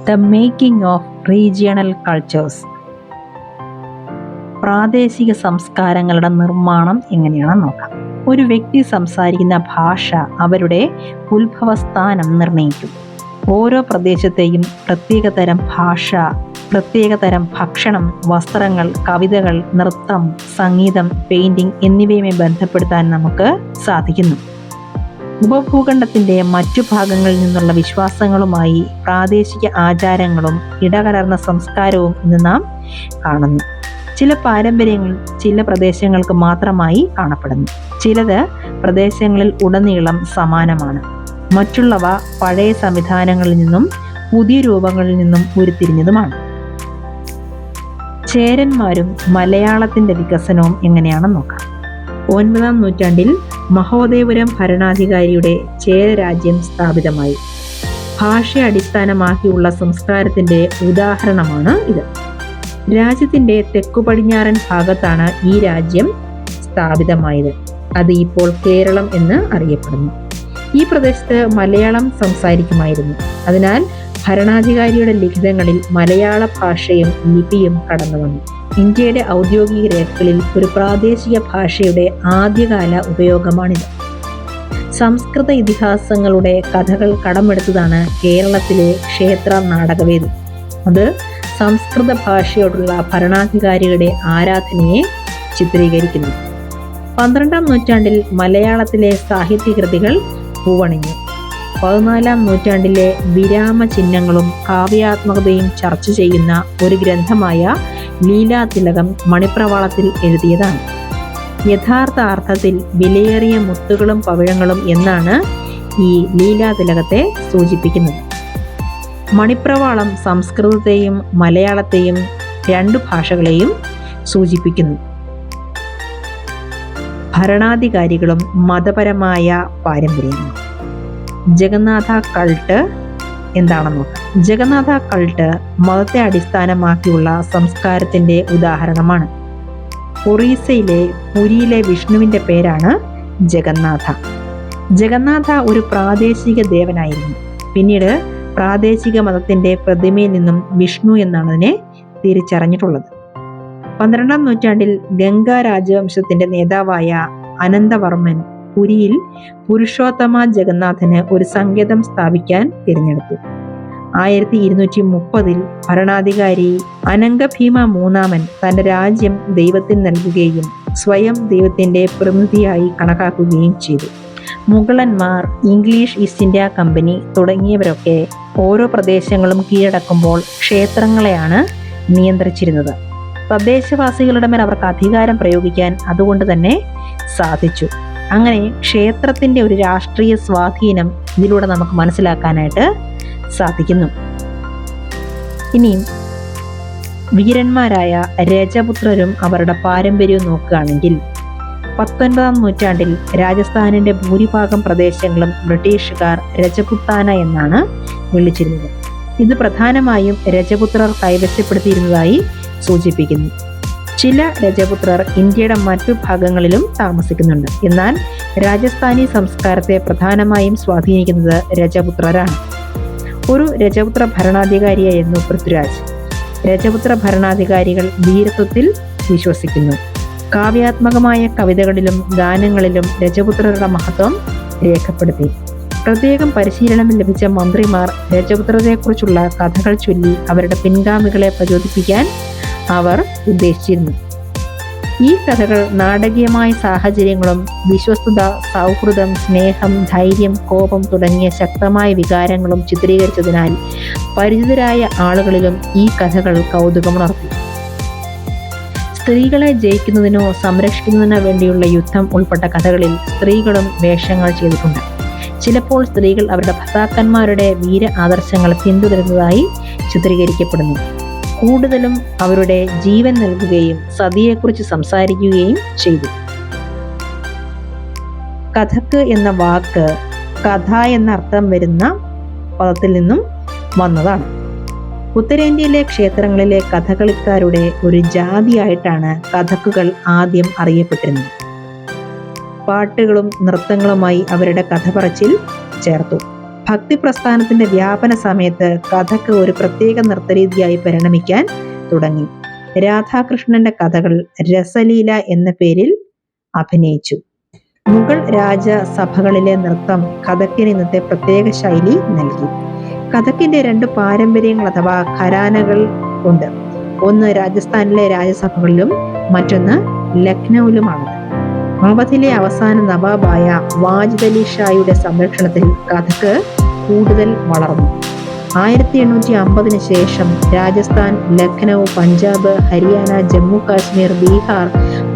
The making of regional cultures. പ്രാദേശിക സംസ്കാരങ്ങളുടെ നിർമ്മാണം എങ്ങനെയാണെന്ന് നോക്കാം. ഒരു വ്യക്തി സംസാരിക്കുന്ന ഭാഷ അവരുടെ ഉത്ഭവസ്ഥാനം നിർണ്ണയിക്കും. ഓരോ പ്രദേശത്തെയും പ്രത്യേകതരം ഭാഷ, പ്രത്യേകതരം ഭക്ഷണം, വസ്ത്രങ്ങൾ, കവിതകൾ, നൃത്തം, സംഗീതം, പെയിന്റിംഗ് എന്നിവയുമായി ബന്ധപ്പെടുത്താൻ നമുക്ക് സാധിക്കുന്നു. ഉപഭൂഖണ്ഡത്തിന്റെ മറ്റു ഭാഗങ്ങളിൽ നിന്നുള്ള വിശ്വാസങ്ങളുമായി പ്രാദേശിക ആചാരങ്ങളും ഇടകലർന്ന സംസ്കാരവും ഇന്ന് നാം കാണുന്നു. ചില പാരമ്പര്യങ്ങൾ ചില പ്രദേശങ്ങൾക്ക് മാത്രമായി കാണപ്പെടുന്നു. ചിലത് പ്രദേശങ്ങളിൽ ഉടനീളം സമാനമാണ്. മറ്റുള്ളവ പഴയ സംവിധാനങ്ങളിൽ നിന്നും പുതിയ രൂപങ്ങളിൽ നിന്നും ഉരുത്തിരിഞ്ഞതുമാണ്. ചേരന്മാരും മലയാളത്തിന്റെ വികസനവും എങ്ങനെയാണെന്ന് നോക്കാം. 9-ാം നൂറ്റാണ്ടിൽ മഹോദയപുരം ഭരണാധികാരിയുടെ ചേര രാജ്യം സ്ഥാപിതമായി. ഭാഷയെ അടിസ്ഥാനമാക്കിയുള്ള സംസ്കാരത്തിന്റെ ഉദാഹരണമാണ് ഇത്. രാജ്യത്തിന്റെ തെക്കു പടിഞ്ഞാറൻ ഭാഗത്താണ് ഈ രാജ്യം സ്ഥാപിതമായത്. അത് ഇപ്പോൾ കേരളം എന്ന് അറിയപ്പെടുന്നു. ഈ പ്രദേശത്ത് മലയാളം സംസാരിക്കുമായിരുന്നു. അതിനാൽ ഭരണാധികാരിയുടെ ലിഖിതങ്ങളിൽ മലയാള ഭാഷയും ലിപിയും കടന്നു വന്നു. ഇന്ത്യയുടെ ഔദ്യോഗിക രേഖകളിൽ ഒരു പ്രാദേശിക ഭാഷയുടെ ആദ്യകാല ഉപയോഗമാണിത്. സംസ്കൃത ഇതിഹാസങ്ങളുടെ കഥകൾ കടമെടുത്തതാണ് കേരളത്തിലെ ക്ഷേത്ര നാടകവേദി. അത് സംസ്കൃത ഭാഷയോടുള്ള ഭരണാധികാരിയുടെ ആരാധനയെ ചിത്രീകരിക്കുന്നു. 12-ാം നൂറ്റാണ്ടിൽ മലയാളത്തിലെ സാഹിത്യകൃതികൾ പൂവണിഞ്ഞു. 14-ാം നൂറ്റാണ്ടിലെ വിരാമ ചിഹ്നങ്ങളും കാവ്യാത്മകതയും ചർച്ച ചെയ്യുന്ന ഒരു ഗ്രന്ഥമായ ലീലാതിലകം മണിപ്രവാളത്തിൽ എഴുതിയതാണ്. യഥാർത്ഥ അർത്ഥത്തിൽ വിലയേറിയ മുത്തുകളും പവിഴങ്ങളും എന്നാണ് ഈ ലീലാതിലകത്തെ സൂചിപ്പിക്കുന്നത്. മണിപ്രവാളം സംസ്കൃതത്തെയും മലയാളത്തെയും രണ്ടു ഭാഷകളെയും സൂചിപ്പിക്കുന്നു. ഭരണാധികാരികളും മതപരമായ പാരമ്പര്യങ്ങളും. ജഗന്നാഥ കൾട്ട് എന്താണെന്ന് നോക്കാം. ജഗന്നാഥ കൾട്ട് മതത്തെ അടിസ്ഥാനമാക്കിയുള്ള സംസ്കാരത്തിന്റെ ഉദാഹരണമാണ്. ഒറീസയിലെ പുരിയിലെ വിഷ്ണുവിന്റെ പേരാണ് ജഗന്നാഥ. ജഗന്നാഥ ഒരു പ്രാദേശിക ദേവനായിരുന്നു. പിന്നീട് പ്രാദേശിക മതത്തിന്റെ പ്രതിമയിൽ നിന്നും വിഷ്ണു എന്നാണ് അതിനെ തിരിച്ചറിഞ്ഞിട്ടുള്ളത്. 12-ാം നൂറ്റാണ്ടിൽ ഗംഗാ രാജവംശത്തിന്റെ നേതാവായ അനന്തവർമ്മൻ പുരിയിൽ പുരുഷോത്തമ ജഗന്നാഥന് ഒരു സങ്കേതം സ്ഥാപിക്കാൻ തിരഞ്ഞെടുത്തു. 1230 ഭരണാധികാരി അനംഗഭീമ മൂന്നാമൻ തന്റെ രാജ്യം ദൈവത്തിന് നൽകുകയും സ്വയം ദൈവത്തിന്റെ പ്രതിനിധിയായി കണക്കാക്കുകയും ചെയ്തു. മുഗളന്മാർ, ഇംഗ്ലീഷ് ഈസ്റ്റ് ഇന്ത്യ കമ്പനി തുടങ്ങിയവരൊക്കെ ഓരോ പ്രദേശങ്ങളും കീഴടക്കുമ്പോൾ ക്ഷേത്രങ്ങളെയാണ് നിയന്ത്രിച്ചിരുന്നത്. തദ്ദേശവാസികളുടെ മേൽ അവർക്ക് അധികാരം പ്രയോഗിക്കാൻ അതുകൊണ്ട് തന്നെ സാധിച്ചു. അങ്ങനെ ക്ഷേത്രത്തിന്റെ ഒരു രാഷ്ട്രീയ സ്വാധീനം ഇതിലൂടെ നമുക്ക് മനസ്സിലാക്കാനായിട്ട് സാധിക്കുന്നു. ഇനിയും വീരന്മാരായ രജപുത്രരും അവരുടെ പാരമ്പര്യവും നോക്കുകയാണെങ്കിൽ 19-ാം നൂറ്റാണ്ടിൽ രാജസ്ഥാനിന്റെ ഭൂരിഭാഗം പ്രദേശങ്ങളും ബ്രിട്ടീഷുകാർ രജപുത്താന എന്നാണ് വിളിച്ചിരുന്നത്. ഇത് പ്രധാനമായും രജപുത്രർ കൈവശപ്പെടുത്തിയിരുന്നതായി സൂചിപ്പിക്കുന്നു. ചില രജപുത്രർ ഇന്ത്യയുടെ മറ്റു ഭാഗങ്ങളിലും താമസിക്കുന്നുണ്ട്. എന്നാൽ രാജസ്ഥാനി സംസ്കാരത്തെ പ്രധാനമായും സ്വാധീനിക്കുന്നത് രജപുത്രരാണ്. ഒരു രജപുത്ര ഭരണാധികാരിയായിരുന്നു പൃഥ്വിരാജ്. രജപുത്ര ഭരണാധികാരികൾ വീരത്വത്തിൽ വിശ്വസിക്കുന്നു. കാവ്യാത്മകമായ കവിതകളിലും ഗാനങ്ങളിലും രജപുത്രരുടെ മഹത്വം രേഖപ്പെടുത്തി. പ്രത്യേകം പരിശീലനം ലഭിച്ച മന്ത്രിമാർ രജപുത്രരെക്കുറിച്ചുള്ള കഥകൾ ചൊല്ലി അവരുടെ പിൻഗാമികളെ പ്രചോദിപ്പിക്കാൻ അവർ ഉദ്ദേശിച്ചിരുന്നു. ഈ കഥകൾ നാടകീയമായ സാഹചര്യങ്ങളും വിശ്വസ്തത, സൗഹൃദം, സ്നേഹം, ധൈര്യം, കോപം തുടങ്ങിയ ശക്തമായ വികാരങ്ങളും ചിത്രീകരിച്ചതിനാൽ പരിചിതരായ ആളുകളിലും ഈ കഥകൾ കൗതുകമുണർത്തി. സ്ത്രീകളെ ജയിക്കുന്നതിനോ സംരക്ഷിക്കുന്നതിനോ വേണ്ടിയുള്ള യുദ്ധം ഉൾപ്പെട്ട കഥകളിൽ സ്ത്രീകളും വേഷങ്ങൾ ചെയ്തിട്ടുണ്ട്. ചിലപ്പോൾ സ്ത്രീകൾ അവരുടെ ഭർത്താക്കന്മാരുടെ വീര ആദർശങ്ങൾ പിന്തുടരുന്നതായി ചിത്രീകരിക്കപ്പെടുന്നു. കൂടുതലും അവരുടെ ജീവൻ നൽകുകയും സതിയെക്കുറിച്ച് സംസാരിക്കുകയും ചെയ്തു. കഥക്ക് എന്ന വാക്ക് കഥ എന്ന അർത്ഥം വരുന്ന പദത്തിൽ നിന്നും വന്നതാണ്. ഉത്തരേന്ത്യയിലെ ക്ഷേത്രങ്ങളിലെ കഥകളിക്കാരുടെ ഒരു ജാതിയായിട്ടാണ് കഥക്കുകൾ ആദ്യം അറിയപ്പെട്ടിരുന്നത്. പാട്ടുകളും നൃത്തങ്ങളുമായി അവരുടെ കഥ പറച്ചിൽ ചേർത്തു. ഭക്തി പ്രസ്ഥാനത്തിന്റെ വ്യാപന സമയത്ത് കഥക് ഒരു പ്രത്യേക നൃത്തരീതിയായി പരിണമിക്കാൻ തുടങ്ങി. രാധാകൃഷ്ണന്റെ കഥകൾ രസലീല എന്ന പേരിൽ അഭിനയിച്ചു. മുഗൾ രാജസഭകളിലെ നൃത്തം കഥക്കിന് ഇന്നത്തെ പ്രത്യേക ശൈലി നൽകി. കഥക്കിന്റെ 2 പാരമ്പര്യങ്ങൾ അഥവാ ഘരാനകൾ ഉണ്ട്. ഒന്ന് രാജസ്ഥാനിലെ രാജസഭകളിലും മറ്റൊന്ന് ലക്നൌവിലുമാണ്. അവധിലെ അവസാന നവാബായ വാജിദ് അലി ഷായുടെ സംരക്ഷണത്തിൽ കഥക് കൂടുതൽ വളർന്നു. 1850 ശേഷം രാജസ്ഥാൻ, ലക്നൗ, പഞ്ചാബ്, ഹരിയാന, ജമ്മു കാശ്മീർ, ബീഹാർ,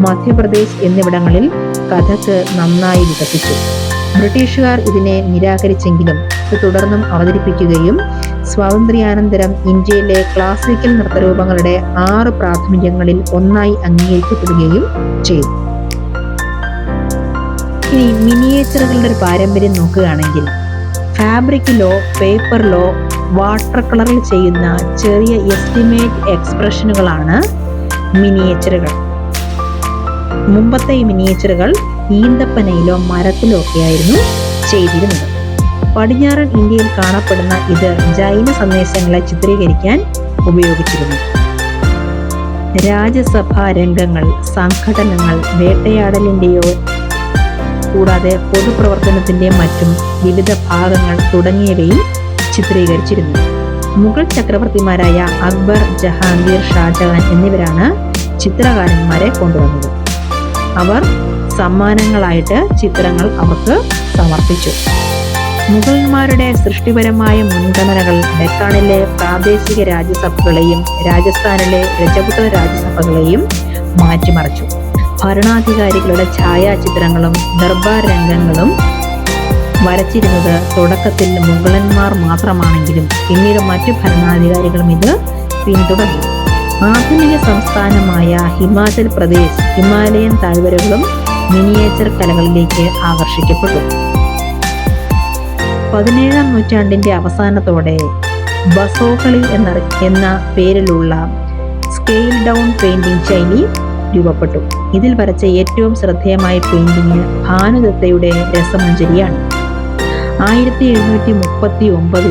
മധ്യപ്രദേശ് എന്നിവിടങ്ങളിൽ കഥക് നന്നായി വികസിച്ചു. ബ്രിട്ടീഷുകാർ ഇതിനെ നിരാകരിച്ചെങ്കിലും ഇത് തുടർന്നും അവതരിപ്പിക്കുകയും സ്വാതന്ത്ര്യാനന്തരം ഇന്ത്യയിലെ ക്ലാസിക്കൽ നൃത്തരൂപങ്ങളുടെ 6 പ്രാഥമികങ്ങളിൽ ഒന്നായി അംഗീകരിക്കപ്പെടുകയും ചെയ്തു. ഇനി മിനിയേച്ചറുകളുടെ ഒരു പാരമ്പര്യം നോക്കുകയാണെങ്കിൽ ഫാബ്രിക്കിലോ പേപ്പറിലോ വാട്ടർ കളറിൽ ചെയ്യുന്ന ചെറിയ എസ്റ്റിമേറ്റ് എക്സ്പ്രഷനുകളാണ് മിനിയേച്ചറുകൾ. മുമ്പത്തെ ഈ മിനിയേച്ചറുകൾ ഈന്തപ്പനയിലോ മരത്തിലോ ഒക്കെയായിരുന്നു ചെയ്തിരുന്നത്. പടിഞ്ഞാറൻ ഇന്ത്യയിൽ കാണപ്പെടുന്ന ഇത് ജൈന സന്ദേശങ്ങളെ ചിത്രീകരിക്കാൻ ഉപയോഗിച്ചിരുന്നു. രാജസഭാ രംഗങ്ങൾ, സംഘടനകൾ, വേട്ടയാടലിന്റെയോ കൂടാതെ പൊതുപ്രവർത്തനത്തിന്റെയും മറ്റും വിവിധ ഭാഗങ്ങൾ തുടങ്ങിയവയും ചിത്രീകരിച്ചിരുന്നു. മുഗൾ ചക്രവർത്തിമാരായ അക്ബർ, ജഹാംഗീർ, ഷാജഹാൻ എന്നിവരാണ് ചിത്രകാരന്മാരെ കൊണ്ടുവന്നത്. അവർ സമ്മാനങ്ങളായിട്ട് ചിത്രങ്ങൾ അവർക്ക് സമർപ്പിച്ചു. മുഗൾമാരുടെ സൃഷ്ടിപരമായ മുൻഗണനകൾ ഡെക്കാണിലെ പ്രാദേശിക രാജ്യസഭകളെയും രാജസ്ഥാനിലെ രജപുത്ര രാജ്യസഭകളെയും മാറ്റിമറിച്ചു. ഭരണാധികാരികളുടെ ഛായാചിത്രങ്ങളും ദർബാർ രംഗങ്ങളും വരച്ചിരുന്നത് തുടക്കത്തിൽ മുഗളന്മാർ മാത്രമാണെങ്കിലും പിന്നീട് മറ്റു ഭരണാധികാരികളും ഇത് പിന്തുടർന്നു. ആധുനിക സംസ്ഥാനമായ ഹിമാചൽ പ്രദേശ് ഹിമാലയൻ താഴ്വരകളും മിനിയേച്ചർ കലകളിലേക്ക് ആകർഷിക്കപ്പെട്ടു. 17-ാം നൂറ്റാണ്ടിന്റെ അവസാനത്തോടെ ബസോഹളി എന്ന പേരിലുള്ള സ്കെയിൽ ഡൗൺ പെയിന്റിംഗ് ശൈലി രൂപപ്പെട്ടു. ഇതിൽ വരച്ച ഏറ്റവും ശ്രദ്ധേയമായ പെയിന്റിംഗ് ഭാനുദത്തയുടെ രസമഞ്ജരിയാണ്. 1739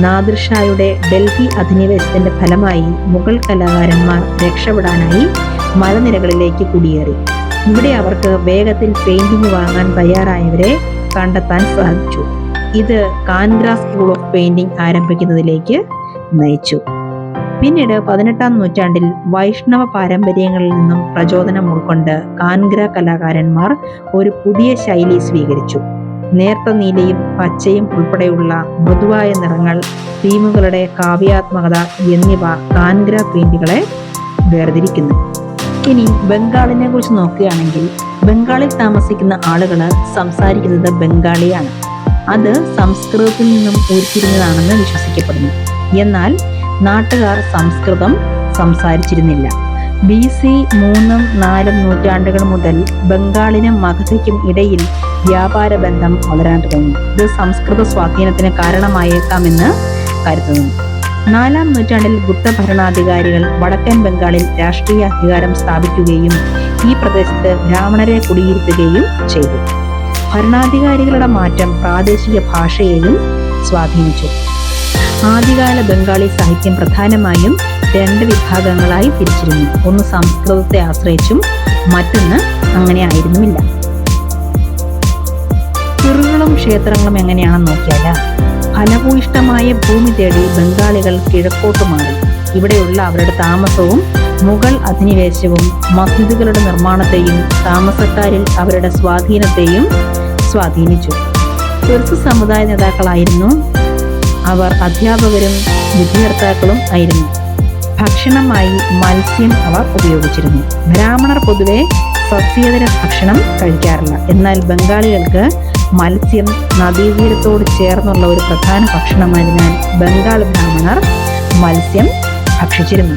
നാദിർ ഷായുടെ ഡൽഹി അധിനിവേശത്തിന്റെ ഫലമായി മുഗൾ കലാകാരന്മാർ രക്ഷപ്പെടാനായി മലനിരകളിലേക്ക് കുടിയേറി. ഇവിടെ അവർക്ക് വേഗത്തിൽ പെയിന്റിംഗ് വാങ്ങാൻ തയ്യാറായവരെ കണ്ടെത്താൻ സാധിച്ചു. ഇത് കാൻഗ്ര സ്കൂൾ ഓഫ് പെയിന്റിംഗ് ആരംഭിക്കുന്നതിലേക്ക് നയിച്ചു. പിന്നീട് 18-ാം നൂറ്റാണ്ടിൽ വൈഷ്ണവ പാരമ്പര്യങ്ങളിൽ നിന്നും പ്രചോദനം ഉൾക്കൊണ്ട് കാൻഗ്ര കലാകാരന്മാർ ഒരു പുതിയ ശൈലി സ്വീകരിച്ചു. നേർത്ത നീലയും പച്ചയും ഉൾപ്പെടെയുള്ള മൃദുവായ നിറങ്ങൾ, തീമുകളുടെ കാവ്യാത്മകത എന്നിവ കാൻഗ്ര പെയിന്റുകളെ വേർതിരിക്കുന്നു. ഇനി ബംഗാളിനെ കുറിച്ച് നോക്കുകയാണെങ്കിൽ ബംഗാളിൽ താമസിക്കുന്ന ആളുകൾ സംസാരിക്കുന്നത് ബംഗാളിയാണ്. അത് സംസ്കൃതത്തിൽ നിന്നും ഉരുത്തിരിഞ്ഞതാണെന്ന് വിശ്വസിക്കപ്പെടുന്നു. എന്നാൽ നാട്ടുകാർ സംസ്കൃതം സംസാരിച്ചിരുന്നില്ല. BC 3-4 നൂറ്റാണ്ടുകൾ മുതൽ ബംഗാളിനും മഗധയ്ക്കും ഇടയിൽ വ്യാപാര ബന്ധം വളരാൻ തുടങ്ങി. ഇത് സംസ്കൃത സ്വാധീനത്തിന് കാരണമായേക്കാമെന്ന് കരുതുന്നു. 4-ാം നൂറ്റാണ്ടിൽ ഗുപ്ത ഭരണാധികാരികൾ വടക്കൻ ബംഗാളിൽ രാഷ്ട്രീയ അധികാരം സ്ഥാപിക്കുകയും ഈ പ്രദേശത്ത് ബ്രാഹ്മണരെ കുടിയിരുത്തുകയും ചെയ്തു. ഭരണാധികാരികളുടെ മാറ്റം പ്രാദേശിക ഭാഷയെയും സ്വാധീനിച്ചു. ആദ്യകാല ബംഗാളി സാഹിത്യം പ്രധാനമായും 2 വിഭാഗങ്ങളായി തിരിച്ചിരുന്നു. ഒന്ന് സംസ്കൃതത്തെ ആശ്രയിച്ചും മറ്റൊന്ന് അങ്ങനെ ആയിരുന്നുമില്ല. കിറുകളും ക്ഷേത്രങ്ങളും എങ്ങനെയാണെന്ന് നോക്കിയാൽ ഫലഭൂയിഷ്ടമായ ഭൂമി തേടി ബംഗാളികൾ കിഴക്കോട്ട് മാറി. ഇവിടെയുള്ള അവരുടെ താമസവും മുഗൾ അധിനിവേശവും മസ്ജിദുകളുടെ നിർമ്മാണത്തെയും താമസക്കാരിൽ അവരുടെ സ്വാധീനത്തെയും സ്വാധീനിച്ചു. തുർക്ക് സമുദായ നേതാക്കളായിരുന്നു അവർ. അധ്യാപകരും വിധികർത്താക്കളും ആയിരുന്നു. ഭക്ഷണമായി മത്സ്യം അവർ ഉപയോഗിച്ചിരുന്നു. ബ്രാഹ്മണർ പൊതുവെ സസ്യേതര ഭക്ഷണം കഴിക്കാറില്ല. എന്നാൽ ബംഗാളികൾക്ക് മത്സ്യം നദീതീരത്തോട് ചേർന്നുള്ള ഒരു പ്രധാന ഭക്ഷണമായതിനാൽ ബംഗാൾ ബ്രാഹ്മണർ മത്സ്യം ഭക്ഷിച്ചിരുന്നു.